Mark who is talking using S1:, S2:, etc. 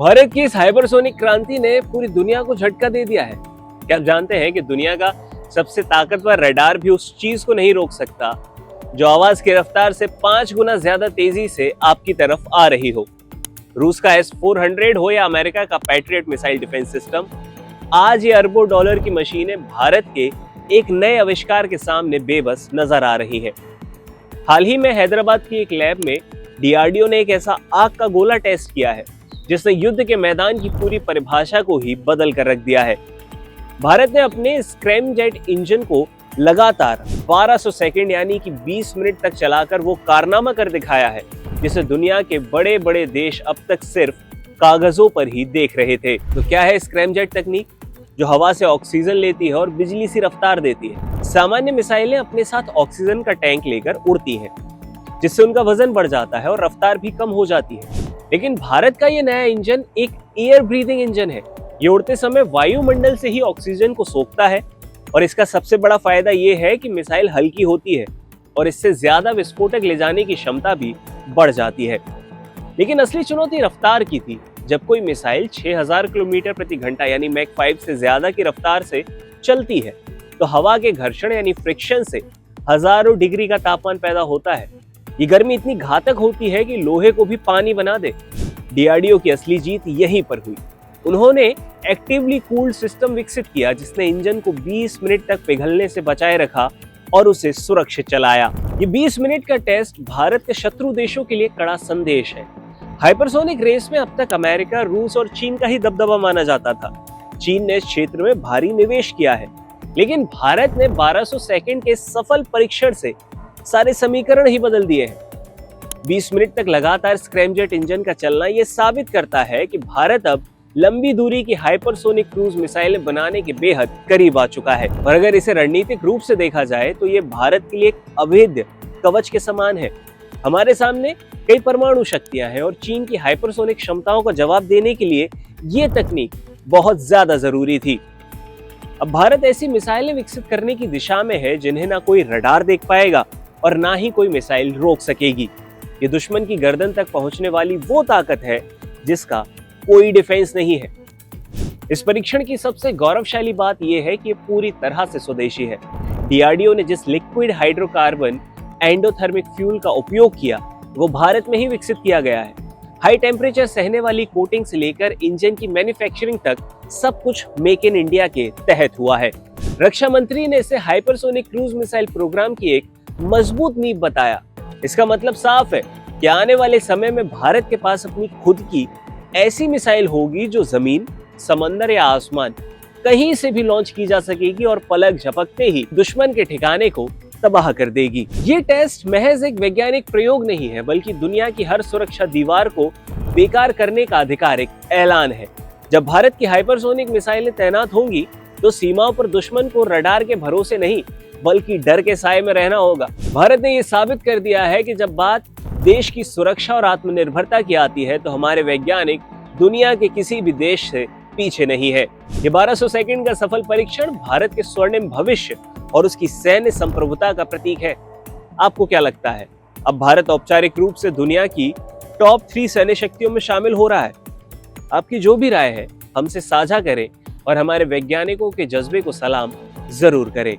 S1: भारत की इस हाइपरसोनिक क्रांति ने पूरी दुनिया को झटका दे दिया है। क्या आप जानते हैं कि दुनिया का सबसे ताकतवर रडार भी उस चीज को नहीं रोक सकता जो आवाज की रफ्तार से 5 गुना ज्यादा तेजी से आपकी तरफ आ रही हो। रूस का S-400 हो या अमेरिका का पैट्रियट मिसाइल डिफेंस सिस्टम, आज ये अरबों डॉलर की मशीनें भारत के एक नए आविष्कार के सामने बेबस नजर आ रही हैं। हाल ही में हैदराबाद की एक लैब में DRDO ने एक ऐसा आग का गोला टेस्ट किया है जिसने युद्ध के मैदान की पूरी परिभाषा को ही बदल कर रख दिया है। भारत ने अपने स्क्रैमजेट इंजन को लगातार 1200 सेकंड यानी कि 20 मिनट तक चलाकर वो कारनामा कर दिखाया है जिसे दुनिया के बड़े बड़े देश अब तक सिर्फ कागजों पर ही देख रहे थे। तो क्या है स्क्रैमजेट तकनीक, जो हवा से ऑक्सीजन लेती है और बिजली सी रफ्तार देती है। सामान्य मिसाइलें अपने साथ ऑक्सीजन का टैंक लेकर उड़ती हैं, जिससे उनका वजन बढ़ जाता है और रफ्तार भी कम हो जाती है। लेकिन भारत का ये नया इंजन एक एयर ब्रीथिंग इंजन है। ये उड़ते समय वायुमंडल से ही ऑक्सीजन को सोखता है और इसका सबसे बड़ा फायदा ये है कि मिसाइल हल्की होती है और इससे ज्यादा विस्फोटक ले जाने की क्षमता भी बढ़ जाती है। लेकिन असली चुनौती रफ्तार की थी। जब कोई मिसाइल 6000 किलोमीटर प्रति घंटा यानी मैक 5 से ज्यादा की रफ्तार से चलती है तो हवा के घर्षण यानी फ्रिक्शन से हजारों डिग्री का तापमान पैदा होता है। ये गर्मी इतनी घातक होती है कि लोहे को भी पानी बना दे। DRDO की असली जीत यहीं पर हुई। उन्होंने एक्टिवली कूल्ड सिस्टम विकसित किया जिसने इंजन को 20 मिनट तक पिघलने से बचाए रखा और उसे सुरक्षित चलाया। ये 20 मिनट का टेस्ट भारत के शत्रु देशों के लिए कड़ा संदेश है। हाइपरसोनिक रेस में अब तक अमेरिका, रूस और चीन का ही दबदबा माना जाता था। चीन ने इस क्षेत्र में भारी निवेश किया है, लेकिन भारत ने 1200 सेकंड के सफल परीक्षण से सारे समीकरण ही बदल दिए हैं। 20 मिनट तक लगातार स्क्रैमजेट इंजन का चलना यह साबित करता है कि भारत अब लंबी दूरी की हाइपरसोनिक क्रूज मिसाइलें बनाने के बेहद करीब आ चुका है। और अगर इसे रणनीतिक रूप से देखा जाए तो ये भारत के लिए एक अभेद्य कवच के समान है। हमारे सामने कई परमाणु शक्तियां हैं और चीन की हाइपरसोनिक क्षमताओं का जवाब देने के लिए ये तकनीक बहुत ज्यादा जरूरी थी। अब भारत ऐसी मिसाइलें विकसित करने की दिशा में है जिन्हें ना कोई रडार देख पाएगा और ना ही कोई मिसाइल रोक सकेगी। ये दुश्मन की गर्दन तक पहुंचने वाली वो ताकत है जिसका कोई डिफेंस नहीं है। इस परीक्षण की सबसे गौरवशाली बात यह है कि ये पूरी तरह से स्वदेशी है। DRDO ने जिस लिक्विड हाइड्रोकार्बन एंडोथर्मिक फ्यूल का उपयोग किया वो भारत में ही विकसित किया गया है। हाई टेम्परेचर सहने वाली कोटिंग से लेकर इंजन की मैन्युफैक्चरिंग तक सब कुछ मेक इन इंडिया के तहत हुआ है। रक्षा मंत्री ने इसे हाइपरसोनिक क्रूज मिसाइल प्रोग्राम की एक मजबूत नींव बताया। इसका मतलब साफ है कि आने वाले समय में भारत के पास अपनी खुद की ऐसी मिसाइल होगी जो जमीन, समंदर या आसमान कहीं से भी लॉन्च की जा सकेगी और पलक झपकते ही दुश्मन के ठिकाने को तबाह कर देगी। ये टेस्ट महज एक वैज्ञानिक प्रयोग नहीं है, बल्कि दुनिया की हर सुरक्षा दीवार को बेकार करने का आधिकारिक ऐलान है। जब भारत की हाइपरसोनिक मिसाइलें तैनात होंगी तो सीमाओं पर दुश्मन को रडार के भरोसे नहीं बल्कि डर के साए में रहना होगा। भारत ने यह साबित कर दिया है कि जब बात देश की सुरक्षा और आत्मनिर्भरता की आती है तो हमारे वैज्ञानिक दुनिया के किसी भी देश से पीछे नहीं है। ये 1200 सेकंड का सफल परीक्षण भारत के स्वर्णिम भविष्य और उसकी सैन्य संप्रभुता का प्रतीक है। आपको क्या लगता है, अब भारत औपचारिक रूप से दुनिया की टॉप 3 सैन्य शक्तियों में शामिल हो रहा है? आपकी जो भी राय है हमसे साझा करें और हमारे वैज्ञानिकों के जज्बे को सलाम जरूर करें।